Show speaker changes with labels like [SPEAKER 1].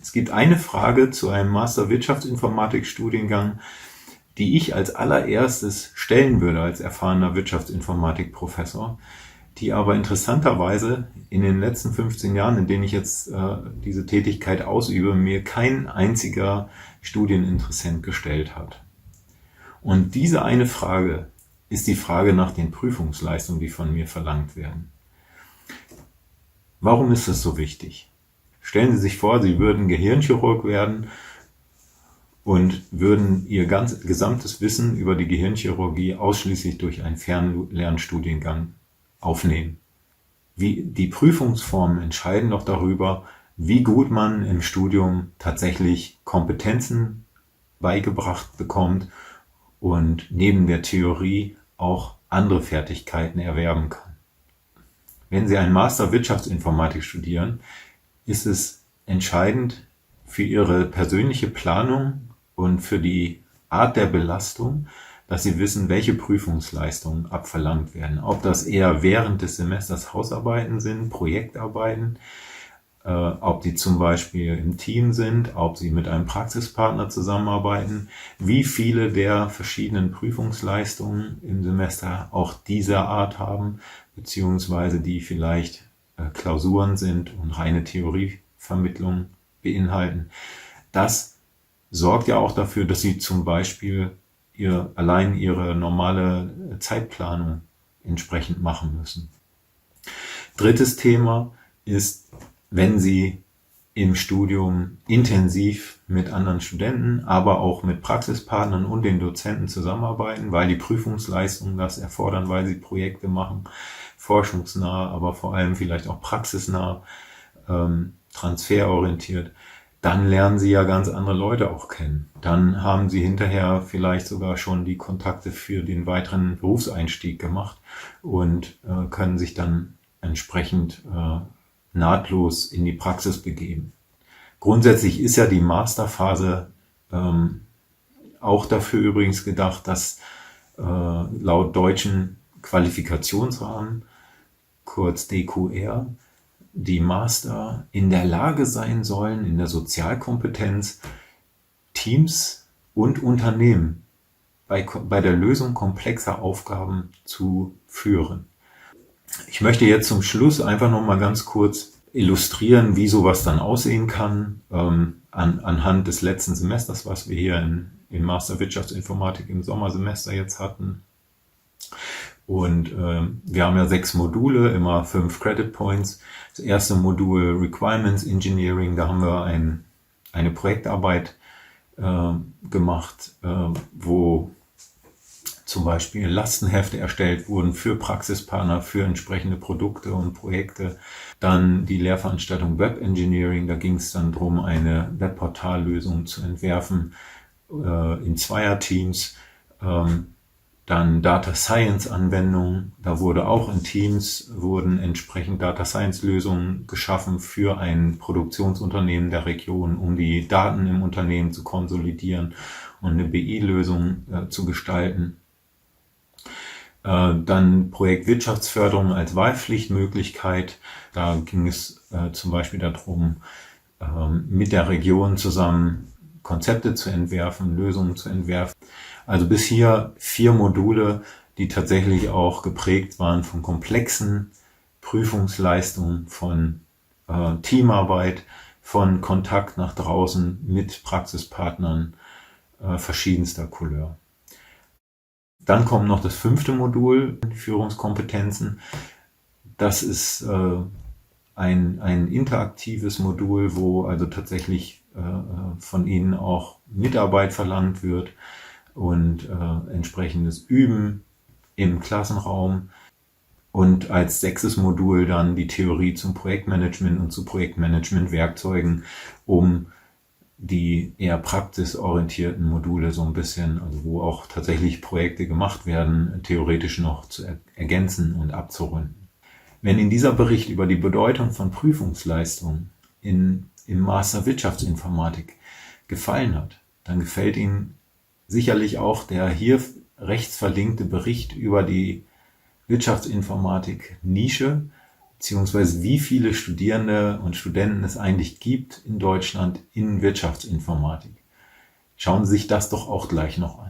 [SPEAKER 1] Es gibt eine Frage zu einem Master Wirtschaftsinformatik-Studiengang, die ich als allererstes stellen würde als erfahrener Wirtschaftsinformatik-Professor, die aber interessanterweise in den letzten 15 Jahren, in denen ich jetzt diese Tätigkeit ausübe, mir kein einziger Studieninteressent gestellt hat. Und diese eine Frage ist die Frage nach den Prüfungsleistungen, die von mir verlangt werden. Warum ist das so wichtig? Stellen Sie sich vor, Sie würden Gehirnchirurg werden und würden Ihr gesamtes Wissen über die Gehirnchirurgie ausschließlich durch einen Fernlernstudiengang aufnehmen. Die Prüfungsformen entscheiden doch darüber, wie gut man im Studium tatsächlich Kompetenzen beigebracht bekommt und neben der Theorie auch andere Fertigkeiten erwerben kann. Wenn Sie einen Master Wirtschaftsinformatik studieren, ist es entscheidend für Ihre persönliche Planung und für die Art der Belastung, dass Sie wissen, welche Prüfungsleistungen abverlangt werden. Ob das eher während des Semesters Hausarbeiten sind, Projektarbeiten, ob die zum Beispiel im Team sind, ob sie mit einem Praxispartner zusammenarbeiten, wie viele der verschiedenen Prüfungsleistungen im Semester auch dieser Art haben, beziehungsweise die vielleicht Klausuren sind und reine Theorievermittlung beinhalten. Das sorgt ja auch dafür, dass sie zum Beispiel allein ihre normale Zeitplanung entsprechend machen müssen. Drittes Thema ist, wenn Sie im Studium intensiv mit anderen Studenten, aber auch mit Praxispartnern und den Dozenten zusammenarbeiten, weil die Prüfungsleistungen das erfordern, weil Sie Projekte machen, forschungsnah, aber vor allem vielleicht auch praxisnah, transferorientiert, dann lernen Sie ja ganz andere Leute auch kennen. Dann haben Sie hinterher vielleicht sogar schon die Kontakte für den weiteren Berufseinstieg gemacht und können sich dann entsprechend nahtlos in die Praxis begeben. Grundsätzlich ist ja die Masterphase auch dafür übrigens gedacht, dass laut deutschen Qualifikationsrahmen, kurz DQR, die Master in der Lage sein sollen, in der Sozialkompetenz Teams und Unternehmen bei der Lösung komplexer Aufgaben zu führen. Ich möchte jetzt zum Schluss einfach noch mal ganz kurz illustrieren, wie sowas dann aussehen kann, anhand des letzten Semesters, was wir hier im Master Wirtschaftsinformatik im Sommersemester jetzt hatten. Und wir haben ja 6 Module, immer 5 Credit Points. Das erste Modul Requirements Engineering, da haben wir eine Projektarbeit gemacht, wo zum Beispiel Lastenhefte erstellt wurden für Praxispartner, für entsprechende Produkte und Projekte. Dann die Lehrveranstaltung Web Engineering, da ging es dann darum, eine Webportallösung zu entwerfen in Zweierteams. Dann Data Science Anwendungen, da wurde auch in Teams entsprechend Data Science Lösungen geschaffen für ein Produktionsunternehmen der Region, um die Daten im Unternehmen zu konsolidieren und eine BI-Lösung zu gestalten. Dann Projekt Wirtschaftsförderung als Wahlpflichtmöglichkeit. Da ging es zum Beispiel darum, mit der Region zusammen Konzepte zu entwerfen, Lösungen zu entwerfen. Also bis hier 4 Module, die tatsächlich auch geprägt waren von komplexen Prüfungsleistungen, von Teamarbeit, von Kontakt nach draußen mit Praxispartnern verschiedenster Couleur. Dann kommt noch das 5. Modul, Führungskompetenzen. Das ist ein interaktives Modul, wo also tatsächlich von Ihnen auch Mitarbeit verlangt wird und entsprechendes Üben im Klassenraum. Und als 6. Modul dann die Theorie zum Projektmanagement und zu Projektmanagement-Werkzeugen, um die eher praxisorientierten Module so ein bisschen, also wo auch tatsächlich Projekte gemacht werden, theoretisch noch zu ergänzen und abzurunden. Wenn Ihnen dieser Bericht über die Bedeutung von Prüfungsleistungen im Master Wirtschaftsinformatik gefallen hat, dann gefällt Ihnen sicherlich auch der hier rechts verlinkte Bericht über die Wirtschaftsinformatik Nische, beziehungsweise wie viele Studierende und Studenten es eigentlich gibt in Deutschland in Wirtschaftsinformatik. Schauen Sie sich das doch auch gleich noch an.